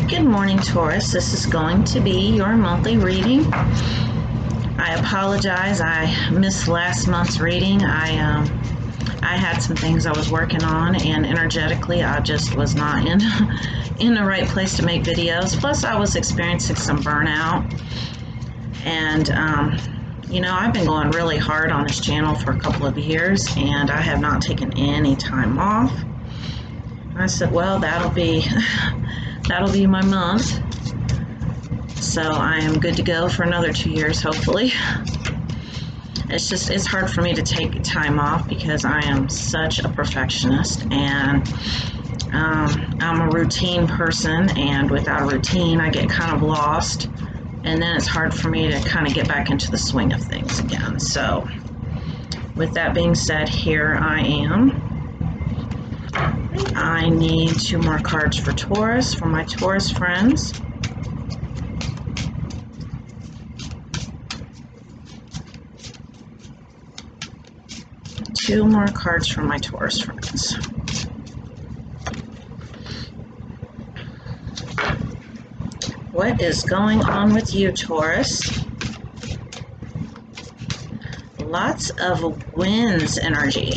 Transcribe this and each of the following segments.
Good morning, Taurus. This is going to be your monthly reading. I apologize. I missed last month's reading. I had some things I was working on, and energetically, I just was not in the right place to make videos. Plus, I was experiencing some burnout, and I've been going really hard on this channel for a couple of years, and I have not taken any time off. I said, well, that'll be my month. So I am good to go for another 2 years, hopefully. It's hard for me to take time off because I am such a perfectionist, and I'm a routine person, and without a routine, I get kind of lost, and then it's hard for me to kind of get back into the swing of things again. So with that being said, here I am. I need 2 more cards for Taurus, for my Taurus friends. Two more cards for my Taurus friends. What is going on with you, Taurus? Lots of winds energy.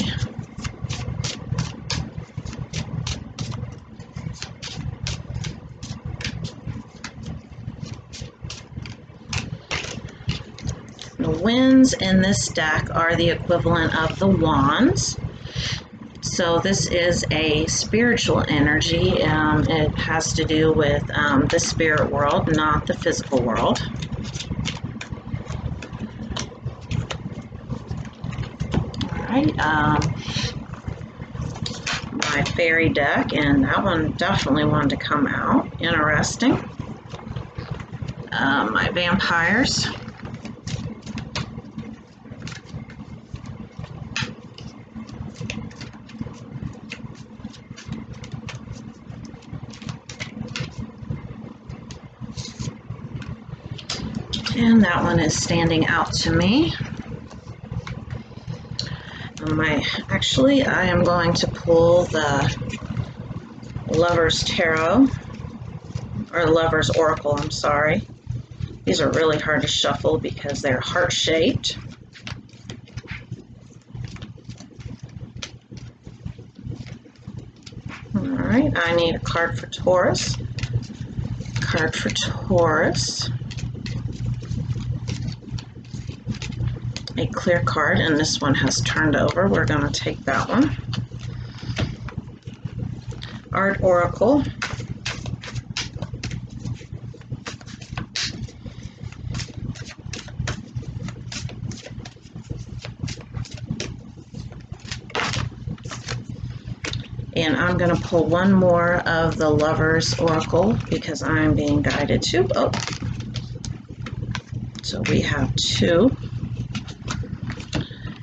The winds in this deck are the equivalent of the wands. So this is a spiritual energy. It has to do with the spirit world, not the physical world. All right. My fairy deck, and that one definitely wanted to come out. Interesting. My vampires. And that one is standing out to me. I am going to pull the Lover's Tarot, or Lover's Oracle, I'm sorry. These are really hard to shuffle because they're heart-shaped. All right, I need a card for Taurus. Card for Taurus. A clear card, and this one has turned over. We're going to take that one. Art Oracle. And I'm going to pull one more of the Lover's Oracle because I'm being guided to. Oh, so we have 2.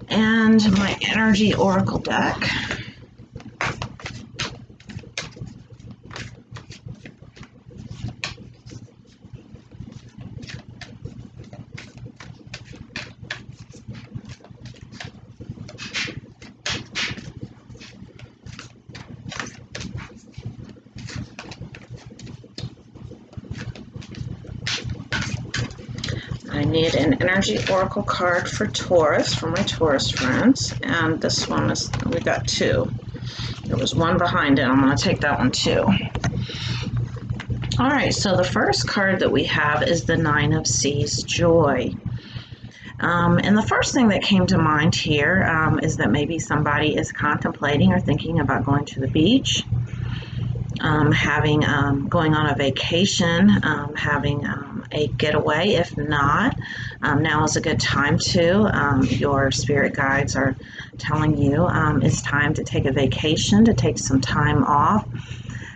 And my Energy Oracle deck. I need an Energy Oracle card for Taurus, for my Taurus friends, and this one is, we got 2. There was one behind it. I'm going to take that one too. All right, so the first card that we have is the 9 of Seas, Joy. And the first thing that came to mind here is that maybe somebody is contemplating or thinking about going to the beach, going on a vacation, having a getaway. If not, now is a good time to. Your spirit guides are telling you it's time to take a vacation, to take some time off.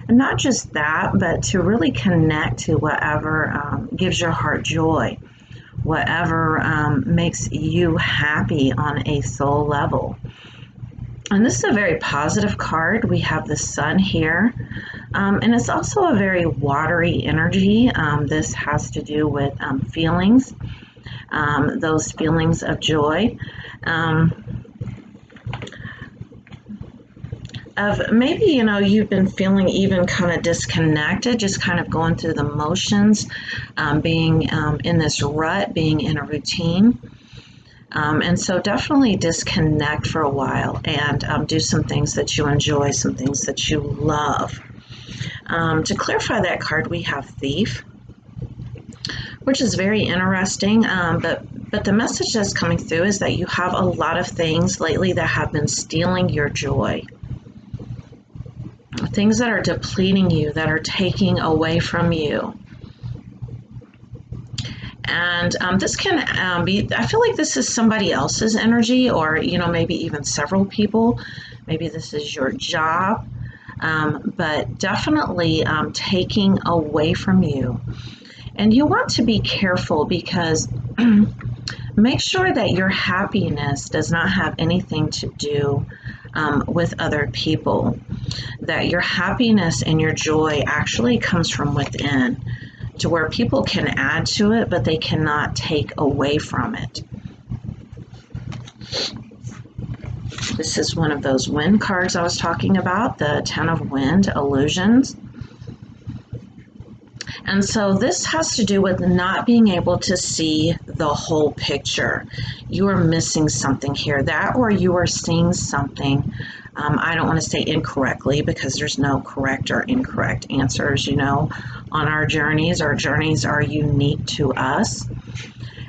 And not just that, but to really connect to whatever gives your heart joy, whatever makes you happy on a soul level. And this is a very positive card. We have the sun here, and it's also a very watery energy. This has to do with feelings, those feelings of joy. of maybe, you've been feeling even kind of disconnected, just kind of going through the motions, being in this rut, being in a routine. And so definitely disconnect for a while and do some things that you enjoy, some things that you love. To clarify that card, we have Thief, which is very interesting, but the message that's coming through is that you have a lot of things lately that have been stealing your joy. Things that are depleting you, that are taking away from you. And this can be, I feel like this is somebody else's energy, or, maybe even several people. Maybe this is your job, but definitely taking away from you. And you want to be careful because make sure that your happiness does not have anything to do with other people, that your happiness and your joy actually comes from within, to where people can add to it, but they cannot take away from it. This is one of those wind cards I was talking about, the Ten of Wind illusions. And so this has to do with not being able to see the whole picture. You are missing something here. That, or you are seeing something, I don't want to say incorrectly, because there's no correct or incorrect answers, on our journeys. Our journeys are unique to us.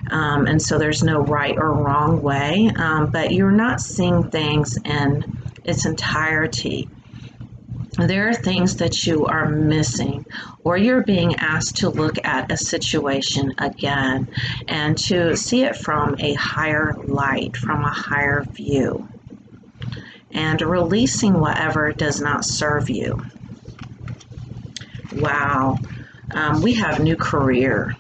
And so there's no right or wrong way, but you're not seeing things in its entirety. There are things that you are missing, or you're being asked to look at a situation again and to see it from a higher light, from a higher view, and releasing whatever does not serve you. Wow. We have new career.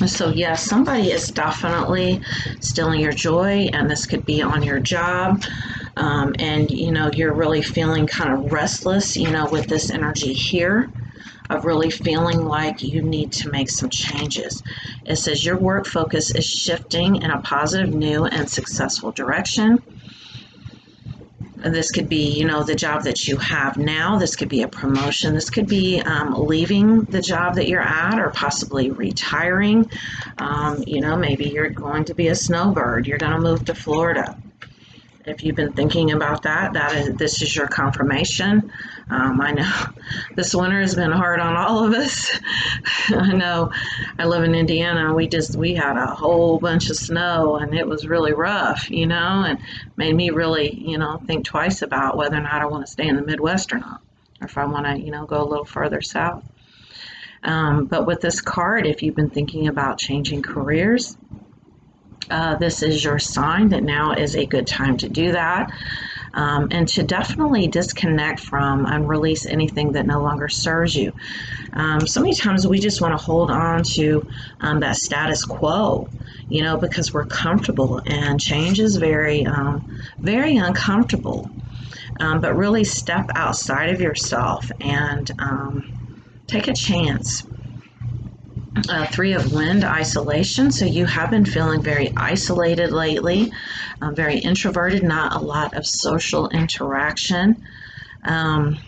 So yes, somebody is definitely stealing your joy, and this could be on your job. And you're really feeling kind of restless, with this energy here, of really feeling like you need to make some changes. It says your work focus is shifting in a positive, new, and successful direction. This could be, the job that you have now. This could be a promotion. This could be leaving the job that you're at, or possibly retiring. Maybe you're going to be a snowbird. You're going to move to Florida. If you've been thinking about that, this is your confirmation. I know this winter has been hard on all of us. I know I live in Indiana. We had a whole bunch of snow, and it was really rough, and made me really, think twice about whether or not I want to stay in the Midwest or not, or if I want to, go a little further south. But with this card, if you've been thinking about changing careers, this is your sign that now is a good time to do that, and to definitely disconnect from and release anything that no longer serves you. So many times we just want to hold on to that status quo, because we're comfortable, and change is very, very uncomfortable. But really step outside of yourself and take a chance. Three of Wind, isolation. So you have been feeling very isolated lately, very introverted, not a lot of social interaction. And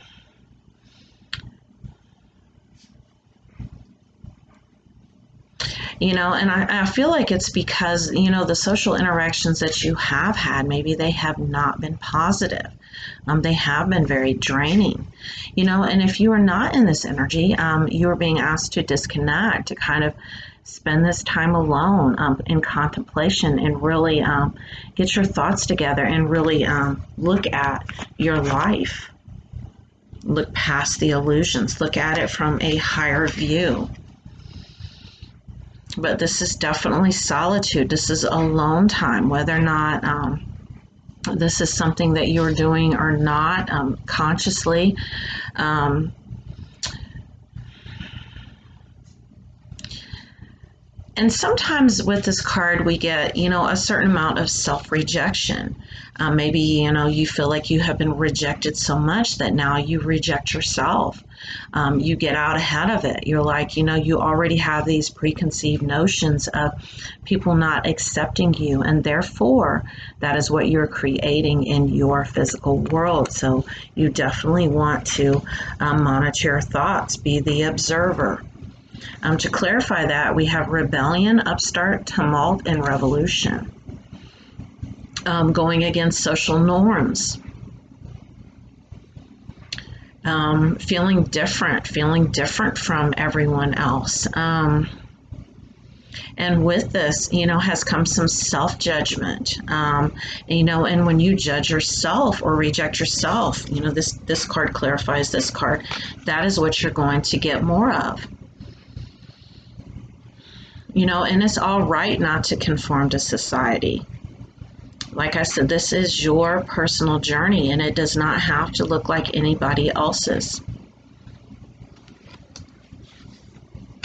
I feel like it's because, the social interactions that you have had, maybe they have not been positive. They have been very draining, and if you are not in this energy, you are being asked to disconnect, to kind of spend this time alone in contemplation, and really get your thoughts together, and really look at your life. Look past the illusions. Look at it from a higher view. But this is definitely solitude. This is alone time, whether or not this is something that you're doing or not consciously. And sometimes with this card, we get, a certain amount of self-rejection. Maybe, you feel like you have been rejected so much that now you reject yourself. You get out ahead of it. You're like, you already have these preconceived notions of people not accepting you, and therefore that is what you're creating in your physical world. So you definitely want to monitor your thoughts, be the observer. To clarify that, we have rebellion, upstart, tumult, and revolution. Going against social norms. Feeling different from everyone else. And with this, has come some self-judgment. And when you judge yourself or reject yourself, this card clarifies this card. That is what you're going to get more of. And it's all right not to conform to society. Like I said, this is your personal journey, and it does not have to look like anybody else's.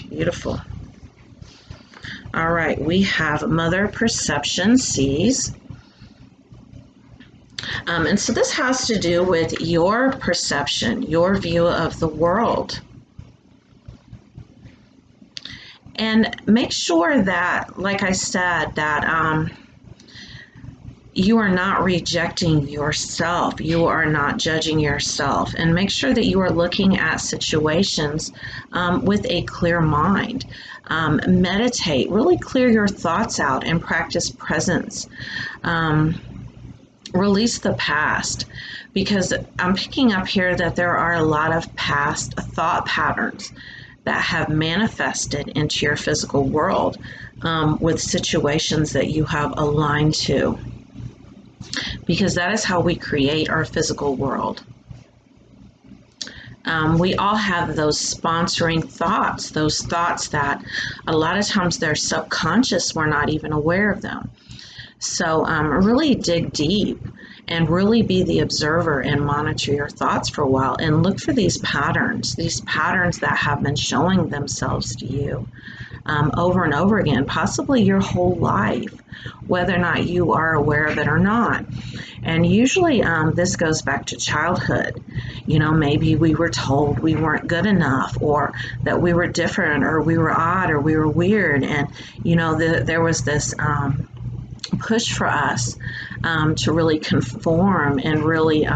Beautiful. All right, we have Mother Perception sees. And so this has to do with your perception, your view of the world. And make sure that, like I said, that you are not rejecting yourself. You are not judging yourself. And make sure that you are looking at situations with a clear mind. Meditate, really clear your thoughts out and practice presence. Release the past, because I'm picking up here that there are a lot of past thought patterns that have manifested into your physical world with situations that you have aligned to, because that is how we create our physical world. We all have those sponsoring thoughts, those thoughts that a lot of times they're subconscious, we're not even aware of them. So really dig deep and really be the observer and monitor your thoughts for a while and look for these patterns that have been showing themselves to you over and over again, possibly your whole life, whether or not you are aware of it or not. And usually this goes back to childhood. Maybe we were told we weren't good enough, or that we were different, or we were odd, or we were weird. And, there was this push for us to really conform and really,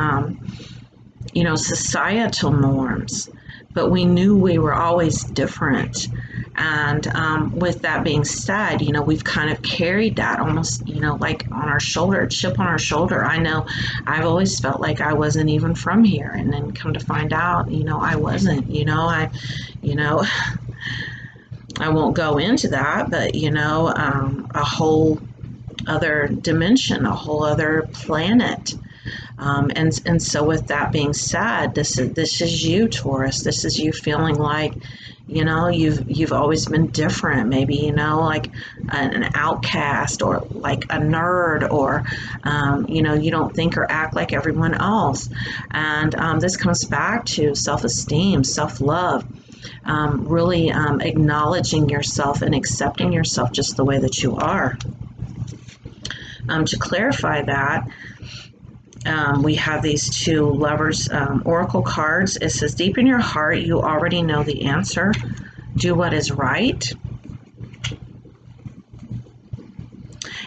societal norms. But we knew we were always different. And with that being said, we've kind of carried that almost, like on our shoulder, a chip on our shoulder. I know I've always felt like I wasn't even from here. And then come to find out, I wasn't, I won't go into that, but, a whole other dimension, a whole other planet. And so with that being said, this is you, Taurus. This is you feeling like, you've always been different. Maybe, like an outcast, or like a nerd, or, you don't think or act like everyone else. And this comes back to self-esteem, self-love. Really acknowledging yourself and accepting yourself just the way that you are. To clarify that, we have these two Lovers Oracle cards. It says, deep in your heart, you already know the answer. Do what is right.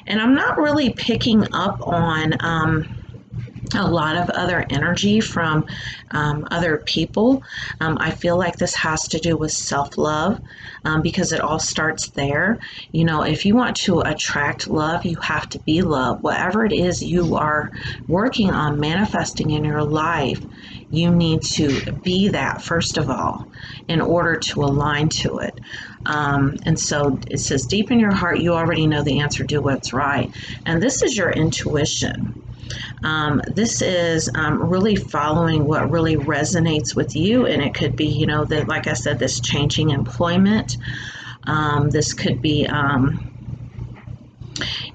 And I'm not really picking up on a lot of other energy from other people. I feel like this has to do with self-love, because it all starts there. If you want to attract love, you have to be love. Whatever it is you are working on manifesting in your life, you need to be that first of all in order to align to it. And so it says, deep in your heart, you already know the answer. Do what's right. And this is your intuition. This is really following what really resonates with you, and it could be, that, like I said, this changing employment. This could be,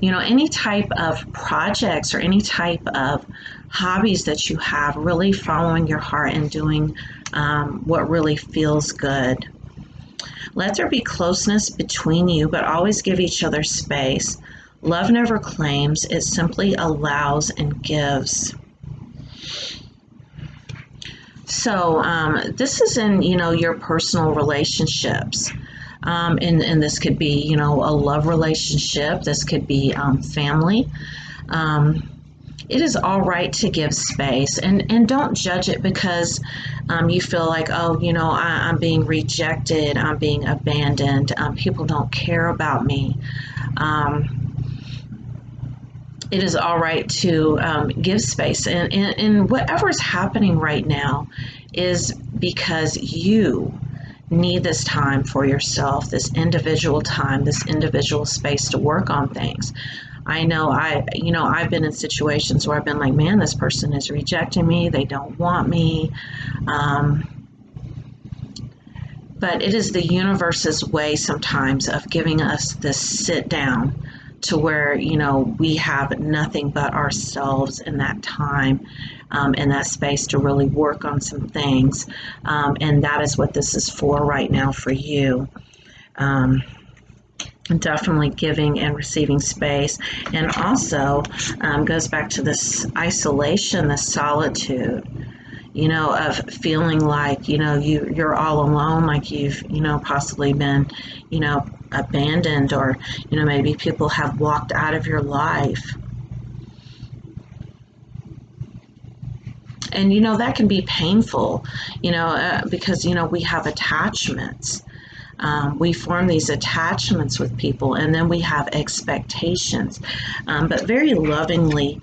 any type of projects or any type of hobbies that you have, really following your heart and doing what really feels good. Let there be closeness between you, but always give each other space. Love never claims, it simply allows and gives. So this is in, your personal relationships. And this could be, a love relationship. This could be family. It is all right to give space, and don't judge it because you feel like, oh, I'm being rejected, I'm being abandoned, people don't care about me. It is all right to give space, and whatever's happening right now is because you need this time for yourself, this individual time, this individual space to work on things. I know I've been in situations where I've been like, man, this person is rejecting me, they don't want me. But it is the universe's way sometimes of giving us this sit down to where, we have nothing but ourselves in that time, in that space to really work on some things. And that is what this is for right now for you. Definitely giving and receiving space. And also goes back to this isolation, the solitude, of feeling like, you're all alone, like you've, possibly been, abandoned, or, maybe people have walked out of your life. And, that can be painful, because, we have attachments. We form these attachments with people, and then we have expectations. But very lovingly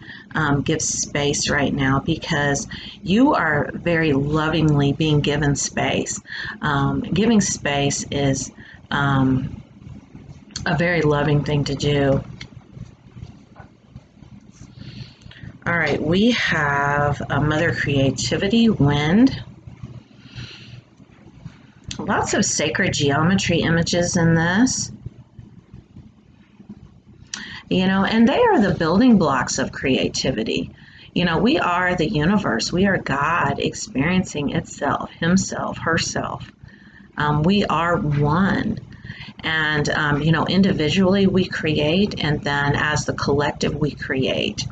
give space right now, because you are very lovingly being given space. Giving space is a very loving thing to do. All right, we have Mother Creativity, Wind. Lots of sacred geometry images in this. And they are the building blocks of creativity. We are the universe. We are God experiencing itself, himself, herself. We are one. And, individually we create, and then as the collective we create.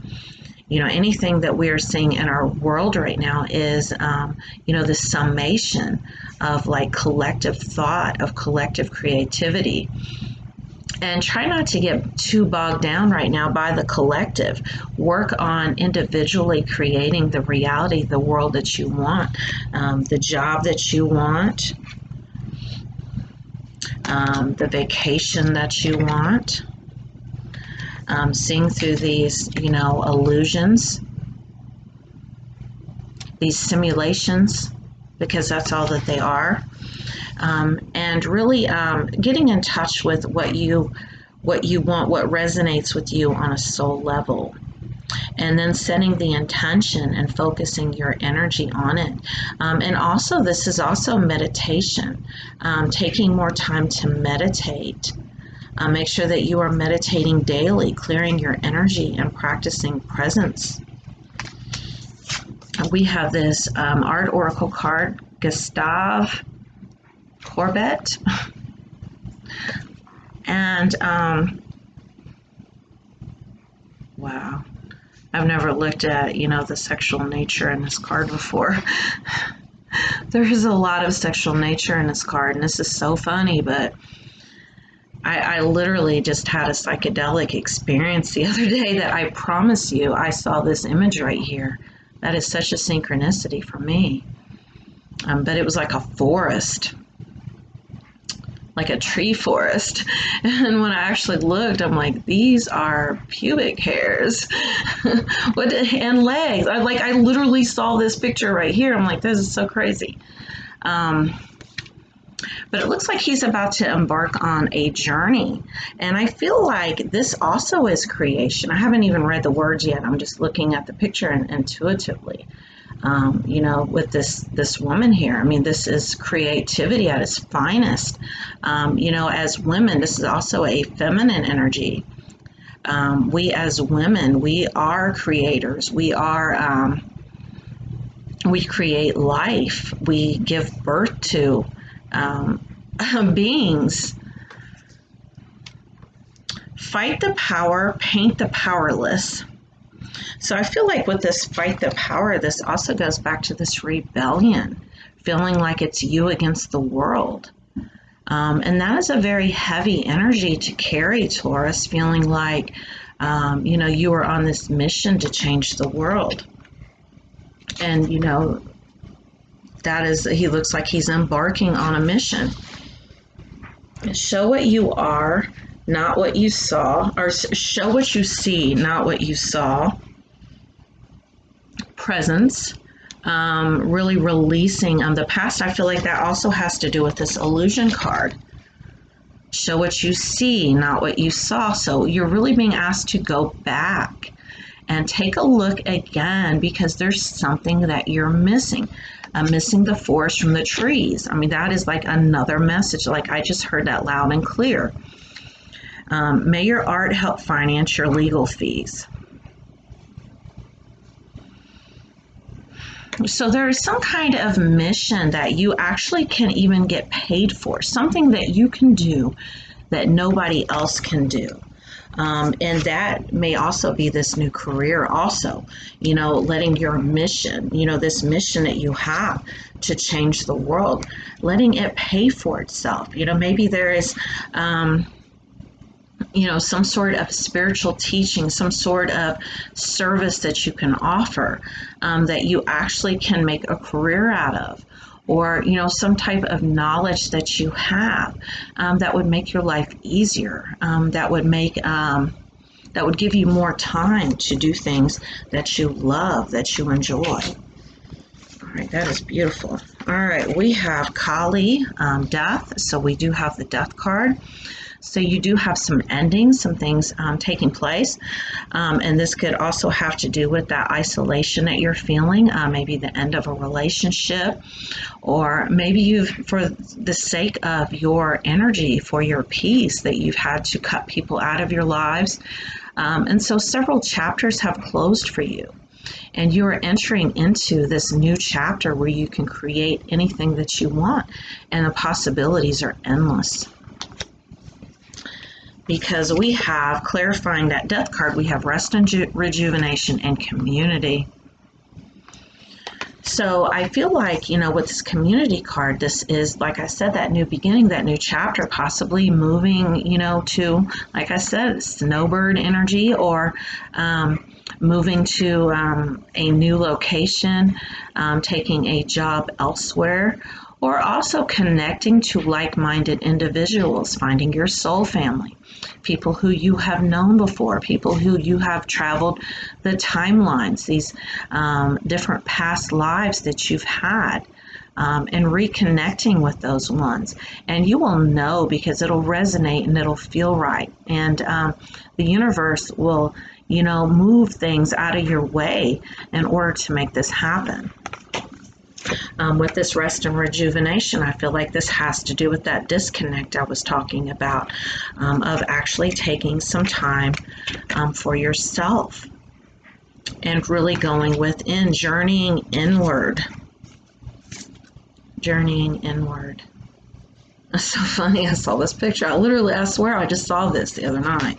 Anything that we are seeing in our world right now is, the summation of like collective thought, of collective creativity. And try not to get too bogged down right now by the collective. Work on individually creating the reality, the world that you want, the job that you want, the vacation that you want. Seeing through these, illusions, these simulations, because that's all that they are. And really getting in touch with what you want, what resonates with you on a soul level. And then setting the intention and focusing your energy on it. And also, this is also meditation, taking more time to meditate. Make sure that you are meditating daily, clearing your energy and practicing presence. We have this art oracle card, Gustave Courbet. And wow, I've never looked at, the sexual nature in this card before. There is a lot of sexual nature in this card, and this is so funny, but I literally just had a psychedelic experience the other day that I promise you I saw this image right here. That is such a synchronicity for me. But it was like a forest, like a tree forest. And when I actually looked, I'm like, these are pubic hairs. And legs. I literally saw this picture right here. I'm like, this is so crazy. But it looks like he's about to embark on a journey. And I feel like this also is creation. I haven't even read the words yet. I'm just looking at the picture and intuitively. With this woman here. I mean, this is creativity at its finest. As women, this is also a feminine energy. We as women, we are creators. We create life. We give birth to beings. Fight the power, paint the powerless. So I feel like with this fight the power, this also goes back to this rebellion, feeling like it's you against the world. And that is a very heavy energy to carry, Taurus, feeling like, you are on this mission to change the world. And, he looks like he's embarking on a mission. Show what you are, not what you saw, or show what you see, not what you saw. Presence, really releasing the past. I feel like that also has to do with this illusion card. Show what you see, not what you saw. So you're really being asked to go back and take a look again, because there's something that you're missing. Missing the forest from the trees. I mean, that is like another message. Like I just heard that loud and clear. May your art help finance your legal fees. So there is some kind of mission that you actually can even get paid for, something that you can do that nobody else can do. And that may also be this new career also, letting your mission, this mission that you have to change the world, letting it pay for itself. Maybe there is some sort of spiritual teaching, some sort of service that you can offer, that you actually can make a career out of, or some type of knowledge that you have that would make your life easier, that would give you more time to do things that you love, that you enjoy. All right, that is beautiful. All right, we have Kali, death. So we do have the death card. So you do have some endings, some things taking place. And this could also have to do with that isolation that you're feeling, maybe the end of a relationship, or maybe for the sake of your energy, for your peace, that you've had to cut people out of your lives. And so several chapters have closed for you. And you are entering into this new chapter where you can create anything that you want. And the possibilities are endless. Because we have, clarifying that death card, we have rest and rejuvenation and community. So I feel like, with this community card, this is, like I said, that new beginning, that new chapter, possibly moving, to, like I said, snowbird energy, or moving to a new location, taking a job elsewhere, or also connecting to like-minded individuals, finding your soul family, people who you have known before, people who you have traveled the timelines, these different past lives that you've had, and reconnecting with those ones. And you will know, because it'll resonate and it'll feel right. And the universe will, move things out of your way in order to make this happen. With this rest and rejuvenation, I feel like this has to do with that disconnect I was talking about, of actually taking some time for yourself and really going within, journeying inward. Journeying inward. It's so funny, I saw this picture. I swear I just saw this the other night.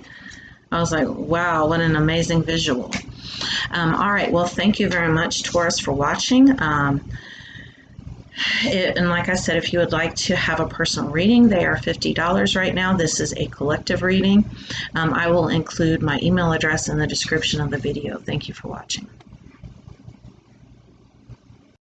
I was like, wow, what an amazing visual. All right, well, thank you very much, Taurus, for watching. And like I said, if you would like to have a personal reading, they are $50 right now. This is a collective reading. I will include my email address in the description of the video. Thank you for watching.